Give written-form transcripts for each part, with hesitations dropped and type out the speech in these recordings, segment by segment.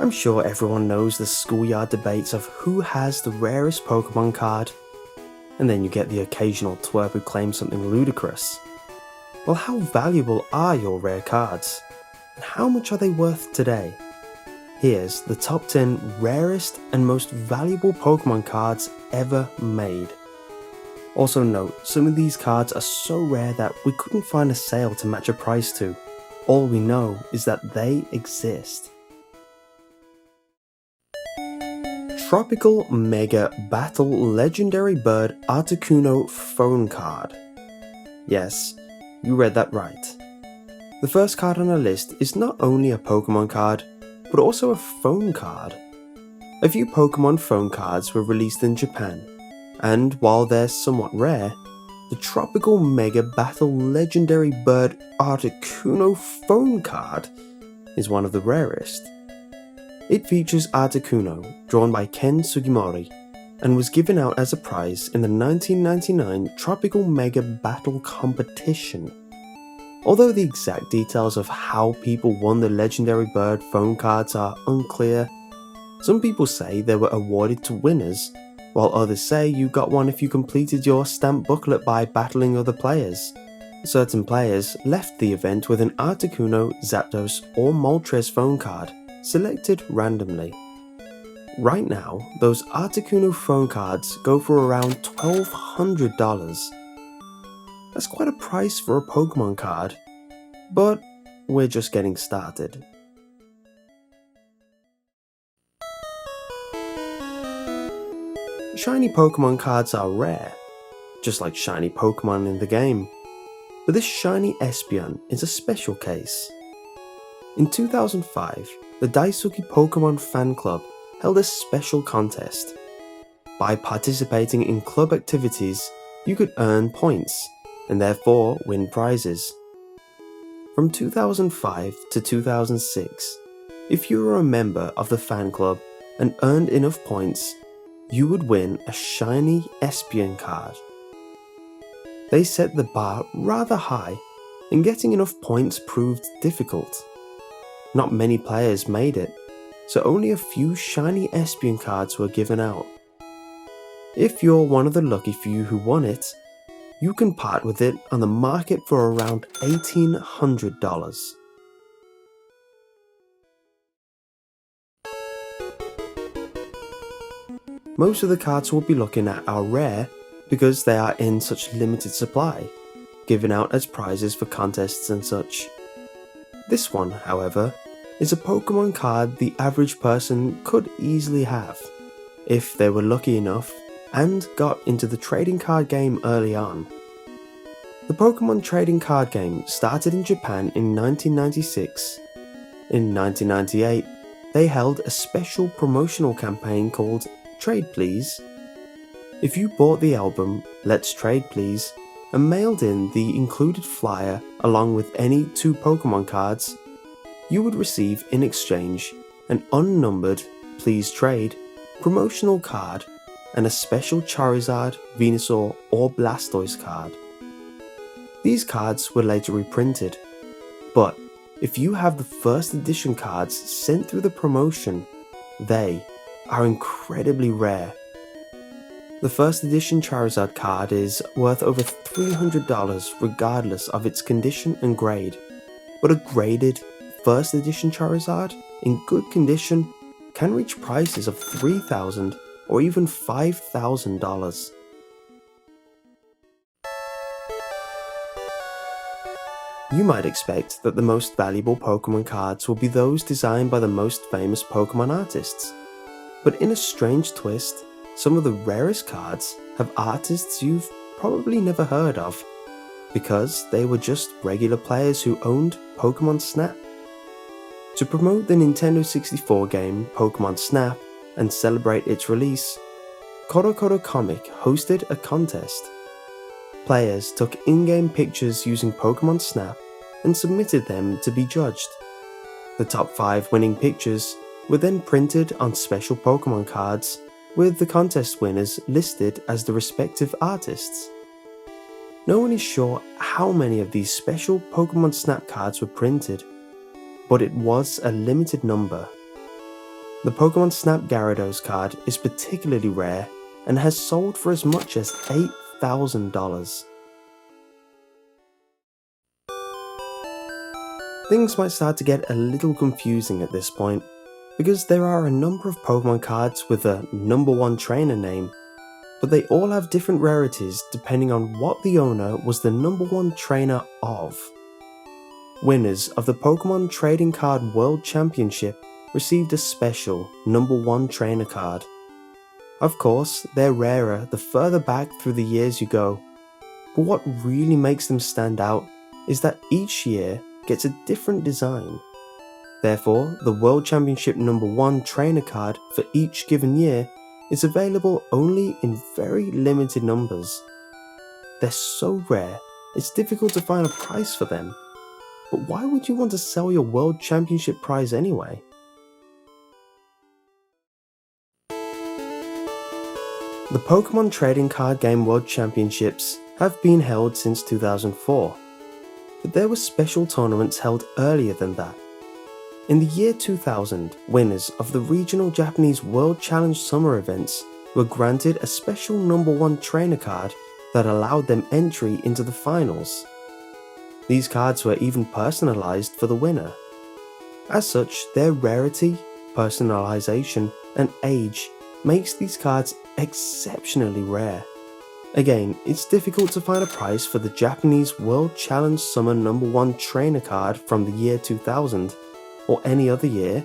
I'm sure everyone knows the schoolyard debates of who has the rarest Pokemon card, and then you get the occasional twerp who claims something ludicrous. Well, how valuable are your rare cards? And how much are they worth today? Here's the top 10 rarest and most valuable Pokemon cards ever made. Also note, some of these cards are so rare that we couldn't find a sale to match a price to. All we know is that they exist. Tropical Mega Battle Legendary Bird Articuno Phone Card. Yes, you read that right. The first card on our list is not only a Pokemon card, but also a phone card. A few Pokemon phone cards were released in Japan, and while they're somewhat rare, the Tropical Mega Battle Legendary Bird Articuno Phone Card is one of the rarest. It features Articuno, drawn by Ken Sugimori, and was given out as a prize in the 1999 Tropical Mega Battle Competition. Although the exact details of how people won the legendary bird phone cards are unclear, some people say they were awarded to winners, while others say you got one if you completed your stamp booklet by battling other players. Certain players left the event with an Articuno, Zapdos, or Moltres phone card, selected randomly. Right now, those Articuno phone cards go for around $1,200. That's quite a price for a Pokemon card, but we're just getting started. Shiny Pokemon cards are rare, just like shiny Pokemon in the game, but this shiny Espeon is a special case. In 2005, the Daisuki Pokemon Fan Club held a special contest. By participating in club activities, you could earn points, and therefore win prizes. From 2005 to 2006, if you were a member of the fan club and earned enough points, you would win a shiny Espeon card. They set the bar rather high, and getting enough points proved difficult. Not many players made it, so only a few shiny Espeon cards were given out. If you're one of the lucky few who won it, you can part with it on the market for around $1,800. Most of the cards we'll be looking at are rare because they are in such limited supply, given out as prizes for contests and such. This one, however, is a Pokemon card the average person could easily have, if they were lucky enough and got into the trading card game early on. The Pokemon trading card game started in Japan in 1996. In 1998, they held a special promotional campaign called Trade Please. If you bought the album Let's Trade Please and mailed in the included flyer along with any 2 Pokemon cards, you would receive in exchange an unnumbered Please Trade promotional card and a special Charizard, Venusaur, or Blastoise card. These cards were later reprinted, but if you have the first edition cards sent through the promotion, they are incredibly rare. The first edition Charizard card is worth over $300 regardless of its condition and grade, but a graded first edition Charizard in good condition can reach prices of $3,000 or even $5,000. You might expect that the most valuable Pokemon cards will be those designed by the most famous Pokemon artists, but in a strange twist, some of the rarest cards have artists you've probably never heard of, because they were just regular players who owned Pokémon Snap. To promote the Nintendo 64 game Pokémon Snap and celebrate its release, CoroCoro Comic hosted a contest. Players took in-game pictures using Pokémon Snap and submitted them to be judged. The top 5 winning pictures were then printed on special Pokémon cards, with the contest winners listed as the respective artists. No one is sure how many of these special Pokémon Snap cards were printed, but it was a limited number. The Pokémon Snap Gyarados card is particularly rare and has sold for as much as $8,000. Things might start to get a little confusing at this point, because there are a number of Pokémon cards with a number 1 trainer name, but they all have different rarities depending on what the owner was the number 1 trainer of. Winners of the Pokémon Trading Card World Championship received a special number 1 trainer card. Of course, they're rarer the further back through the years you go, but what really makes them stand out is that each year gets a different design. Therefore, the World Championship number 1 trainer card for each given year is available only in very limited numbers. They're so rare, it's difficult to find a price for them. But why would you want to sell your World Championship prize anyway? The Pokémon Trading Card Game World Championships have been held since 2004, but there were special tournaments held earlier than that. In the year 2000, winners of the regional Japanese World Challenge Summer events were granted a special number 1 trainer card that allowed them entry into the finals. These cards were even personalized for the winner. As such, their rarity, personalization, and age makes these cards exceptionally rare. Again, it's difficult to find a price for the Japanese World Challenge Summer number 1 trainer card from the year 2000, or any other year,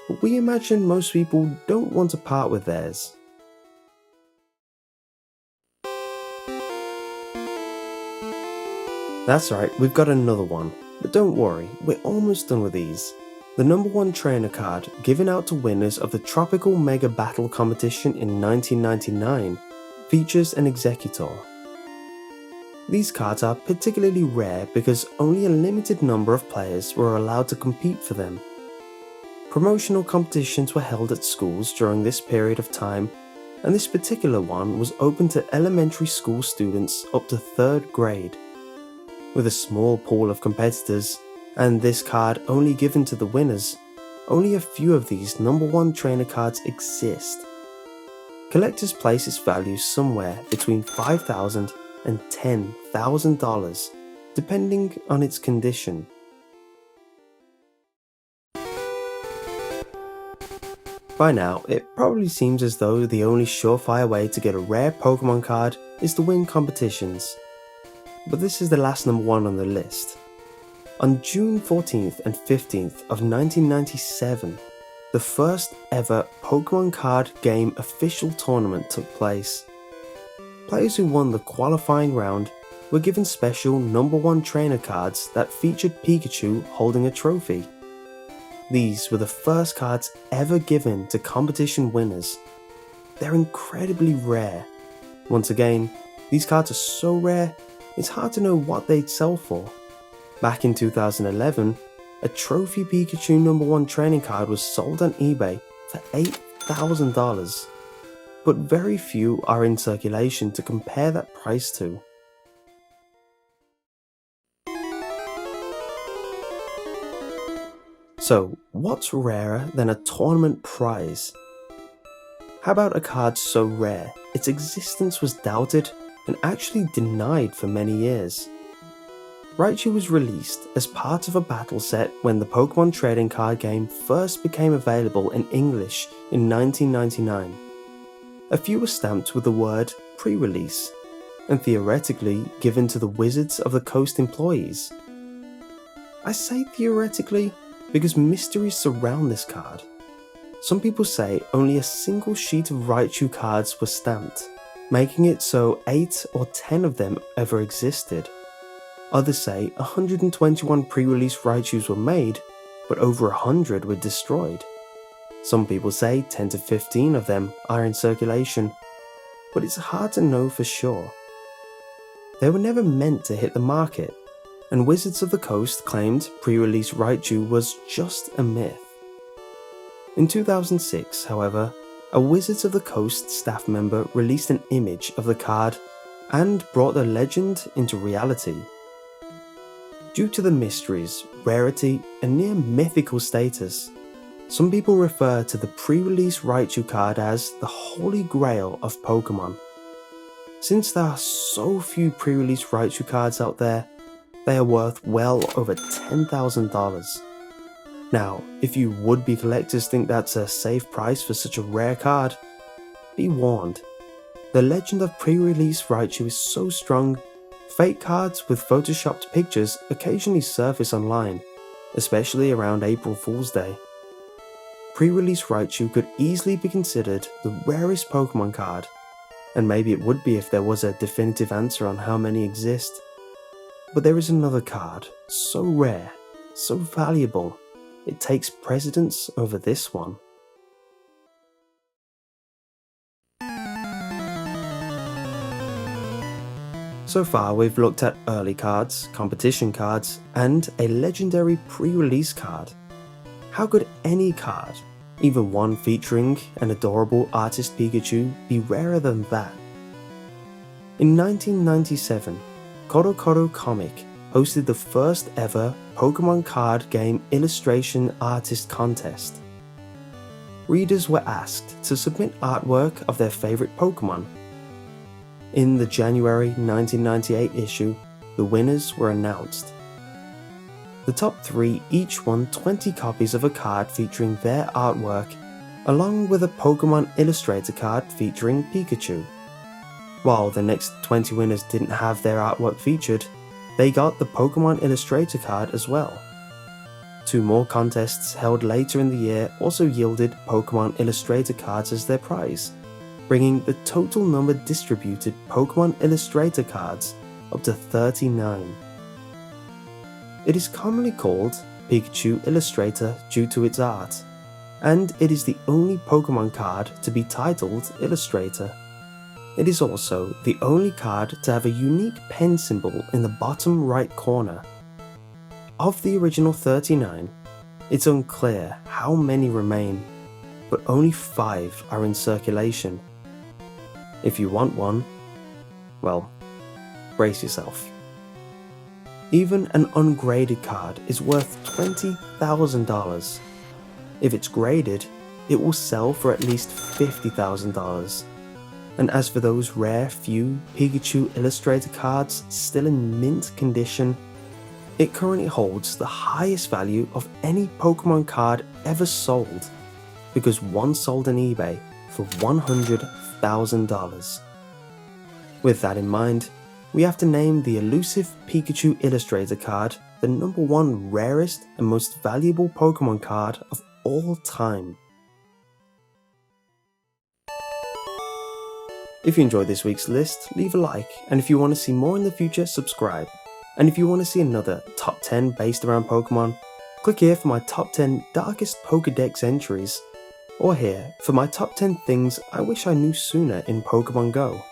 but we imagine most people don't want to part with theirs. That's right, we've got another one, but don't worry, we're almost done with these. The number 1 trainer card given out to winners of the Tropical Mega Battle competition in 1999 features an Executor. These cards are particularly rare because only a limited number of players were allowed to compete for them. Promotional competitions were held at schools during this period of time, and this particular one was open to elementary school students up to 3rd grade. With a small pool of competitors, and this card only given to the winners, only a few of these number 1 trainer cards exist. Collectors place its value somewhere between $5,000 and $10,000, depending on its condition. By now, it probably seems as though the only surefire way to get a rare Pokémon card is to win competitions. But this is the last number 1 on the list. On June 14th and 15th of 1997, the first ever Pokémon card game official tournament took place. Players who won the qualifying round were given special number 1 trainer cards that featured Pikachu holding a trophy. These were the first cards ever given to competition winners. They're incredibly rare. Once again, these cards are so rare, it's hard to know what they'd sell for. Back in 2011, a Trophy Pikachu number 1 training card was sold on eBay for $8,000, but very few are in circulation to compare that price to. So, what's rarer than a tournament prize? How about a card so rare its existence was doubted and actually denied for many years? Raichu was released as part of a battle set when the Pokémon trading card game first became available in English in 1999. A few were stamped with the word pre-release, and theoretically given to the Wizards of the Coast employees. I say theoretically because mysteries surround this card. Some people say only a single sheet of Raichu cards were stamped, making it so 8 or 10 of them ever existed. Others say 121 pre-release Raichus were made, but over 100 were destroyed. Some people say 10 to 15 of them are in circulation, but it's hard to know for sure. They were never meant to hit the market, and Wizards of the Coast claimed pre-release Raichu was just a myth. In 2006, however, a Wizards of the Coast staff member released an image of the card and brought the legend into reality. Due to the mysteries, rarity, and near mythical status, Some people refer to the pre-release Raichu card as the holy grail of Pokemon. Since there are so few pre-release Raichu cards out there, they are worth well over $10,000. Now, if you would-be collectors think that's a safe price for such a rare card, be warned. The legend of pre-release Raichu is so strong, fake cards with photoshopped pictures occasionally surface online, especially around April Fool's Day. Pre-release Raichu could easily be considered the rarest Pokemon card, and maybe it would be if there was a definitive answer on how many exist. But there is another card, so rare, so valuable, it takes precedence over this one. So far we've looked at early cards, competition cards, and a legendary pre-release card. How could any card, even one featuring an adorable artist Pikachu, be rarer than that? In 1997, CoroCoro Comic hosted the first ever Pokemon card game illustration artist contest. Readers were asked to submit artwork of their favorite Pokemon. In the January 1998 issue, the winners were announced. The top 3 each won 20 copies of a card featuring their artwork, along with a Pokemon illustrator card featuring Pikachu. While the next 20 winners didn't have their artwork featured, they got the Pokemon illustrator card as well. 2 more contests held later in the year also yielded Pokemon illustrator cards as their prize, bringing the total number distributed Pokemon illustrator cards up to 39. It is commonly called Pikachu Illustrator due to its art, and it is the only Pokemon card to be titled Illustrator. It is also the only card to have a unique pen symbol in the bottom right corner. Of the original 39, it's unclear how many remain, but only 5 are in circulation. If you want one, well, brace yourself. Even an ungraded card is worth $20,000. If it's graded, it will sell for at least $50,000. And as for those rare few Pikachu Illustrator cards still in mint condition, it currently holds the highest value of any Pokemon card ever sold, because one sold on eBay for $100,000. With that in mind, we have to name the elusive Pikachu Illustrator card the #1 rarest and most valuable Pokemon card of all time. If you enjoyed this week's list, leave a like, and if you want to see more in the future, subscribe. And if you want to see another top 10 based around Pokemon, click here for my top 10 darkest Pokédex entries, or here for my top 10 things I wish I knew sooner in Pokemon Go.